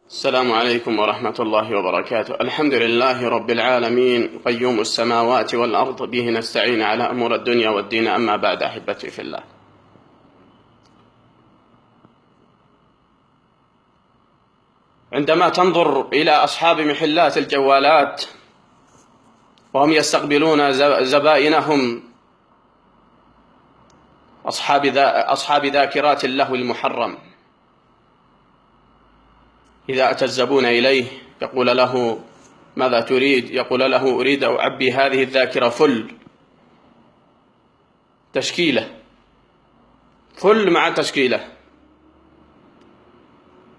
السلام عليكم ورحمة الله وبركاته. الحمد لله رب العالمين قيوم السماوات والأرض، به نستعين على أمور الدنيا والدين. أما بعد، أحبتي في الله، عندما تنظر إلى أصحاب محلات الجوالات وهم يستقبلون زبائنهم أصحاب ذاكرات اللهو المحرم، إذا أتى الزبون إليه يقول له: ماذا تريد؟ يقول له: أريد أن أعبي هذه الذاكرة تشكيلة فل مع تشكيلة.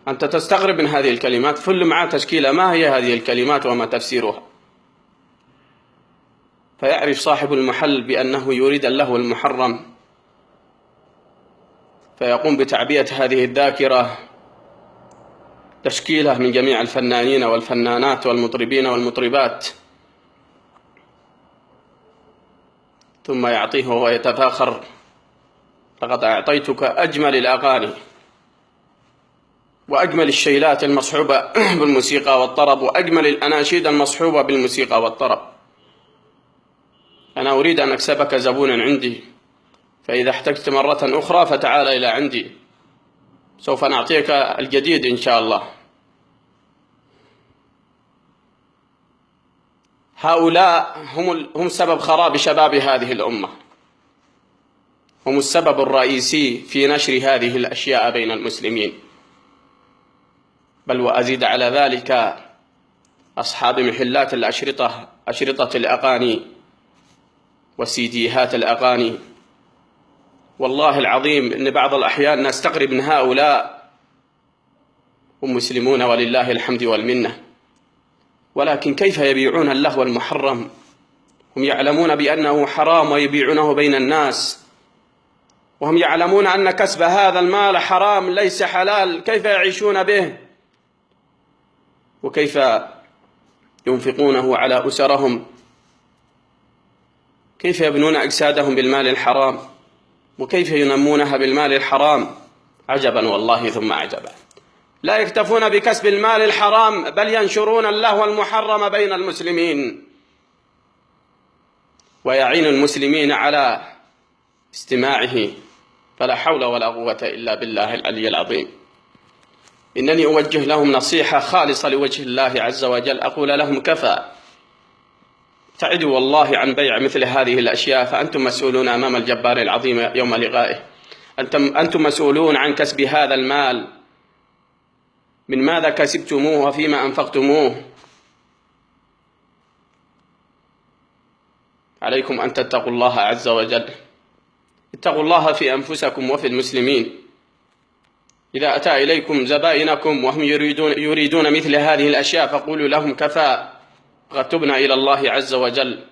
أنت تستغرب من هذه الكلمات، فل مع تشكيلة، ما هي هذه الكلمات وما تفسيرها؟ فيعرف صاحب المحل بأنه يريد اللهو المحرم، فيقوم بتعبئة هذه الذاكرة تشكيلة من جميع الفنانين والفنانات والمطربين والمطربات، ثم يعطيه وهو يتفاخر: لقد أعطيتك أجمل الأغاني وأجمل الشيلات المصحوبة بالموسيقى والطرب وأجمل الأناشيد المصحوبة بالموسيقى والطرب. أنا أريد أن أكسبك زبونا عندي، فإذا احتجت مرة أخرى فتعال إلى عندي، سوف نعطيك الجديد إن شاء الله. هؤلاء هم سبب خراب شباب هذه الأمة، هم السبب الرئيسي في نشر هذه الأشياء بين المسلمين. بل وأزيد على ذلك أصحاب محلات أشرطة الأغاني وسيديهات الأغاني. والله العظيم إن بعض الأحيان نستغرب من هؤلاء، هم مسلمون ولله الحمد والمنة، ولكن كيف يبيعون اللهو المحرم؟ هم يعلمون بأنه حرام ويبيعونه بين الناس، وهم يعلمون أن كسب هذا المال حرام ليس حلال. كيف يعيشون به؟ وكيف ينفقونه على أسرهم؟ كيف يبنون أجسادهم بالمال الحرام؟ وكيف ينمونها بالمال الحرام؟ عجبا والله ثم عجبا. لا يكتفون بكسب المال الحرام، بل ينشرون اللهو المحرم بين المسلمين، ويعين المسلمين على استماعه. فلا حول ولا قوة إلا بالله العلي العظيم. إنني أوجه لهم نصيحة خالصة لوجه الله عز وجل، أقول لهم: كفى، ابتعدوا والله عن بيع مثل هذه الأشياء، فأنتم مسؤولون أمام الجبار العظيم يوم لقائه. أنتم مسؤولون عن كسب هذا المال، من ماذا كسبتموه وفيما أنفقتموه. عليكم أن تتقوا الله عز وجل، اتقوا الله في أنفسكم وفي المسلمين. إذا أتى إليكم زبائنكم وهم يريدون مثل هذه الأشياء فقولوا لهم: كفى، قد تبنا إلى الله عز وجل.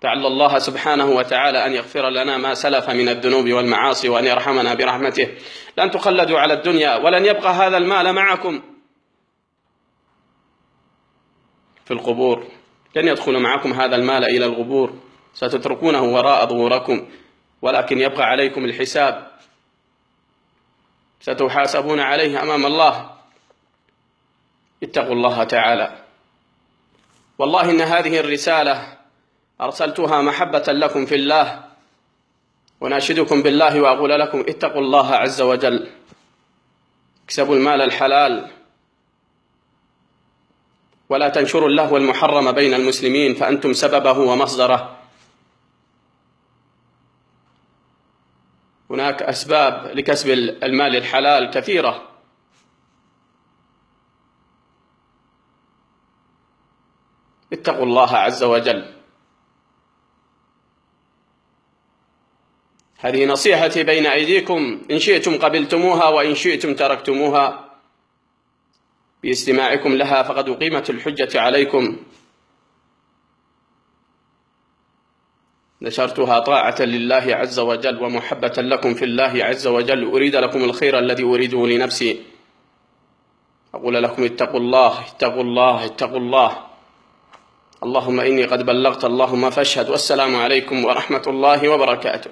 لعل الله سبحانه وتعالى أن يغفر لنا ما سلف من الذنوب والمعاصي، وأن يرحمنا برحمته. لن تخلدوا على الدنيا، ولن يبقى هذا المال معكم في القبور، لن يدخل معكم هذا المال إلى القبور، ستتركونه وراء ظهوركم، ولكن يبقى عليكم الحساب، ستحاسبون عليه أمام الله. اتقوا الله تعالى. والله إن هذه الرسالة أرسلتها محبة لكم في الله، وناشدكم بالله وأقول لكم: اتقوا الله عز وجل، اكسبوا المال الحلال، ولا تنشروا اللهو المحرم بين المسلمين، فأنتم سببه ومصدره. هناك أسباب لكسب المال الحلال كثيرة، اتقوا الله عز وجل. هذه نصيحتي بين أيديكم، إن شئتم قبلتموها وإن شئتم تركتموها. باستماعكم لها فقد أقيمت الحجة عليكم. نشرتها طاعة لله عز وجل ومحبة لكم في الله عز وجل، أريد لكم الخير الذي أريده لنفسي. أقول لكم: اتقوا الله، اتقوا الله، اتقوا الله. اللهم إني قد بلغت، اللهم فاشهد. والسلام عليكم ورحمة الله وبركاته.